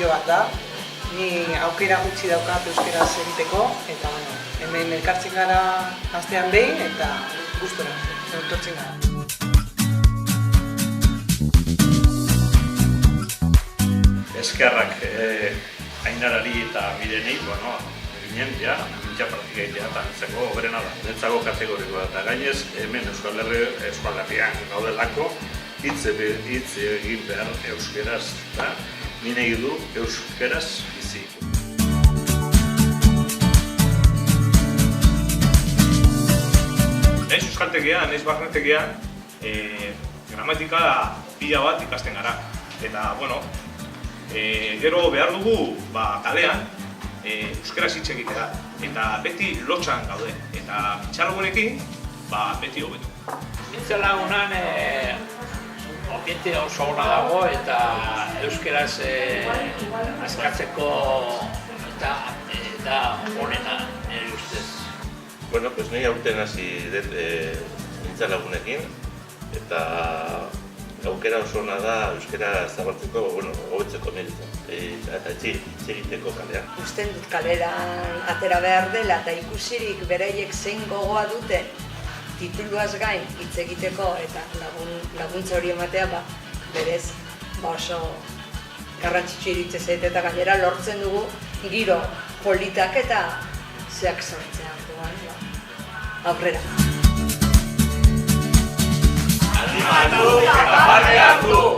pilo bat da. Ni aukera gutxi daukat euskeraz egiteko, eta hemen elkartzen gara astean behin, eta gustora, etortzen gara. Eskerrak Ainarari eta Mirenei, ginen, mintxa praktika egitea eta netzako oberena da, netzako kategorikoa eta gainez hemen Euskal Herrian gaudelako hitz egin behar euskeraz eta nire du euskeraz bizi. Naiz euskaltegian, naiz barnetegian, gramatika pila bat ikasten gara. Eta, gero behar dugu kalean euskeraz hitz egitea. Eta beti lotxan gaude. Eta txalagunekin, beti hobetu. Mintzalagunan ambiente oso ona dago eta euskeraz askatzeko eta onena nire ustez. Ni aurten hasi dut mintzalagunekin eta aukera oso ona da euskera zabaltzeko, hobetzeko niretzat, eta hitz egiteko kalean. Usten dut kaleran atera behar dela eta ikusirik beraiek zein gogoa duten tituluaz gain hitz egiteko eta laguntza hori ematea berez oso garrantzitsu iruditzen zait eta gainera lortzen dugu giro politak eta zeak sortzea aurrera. Animatu eta parte hartu!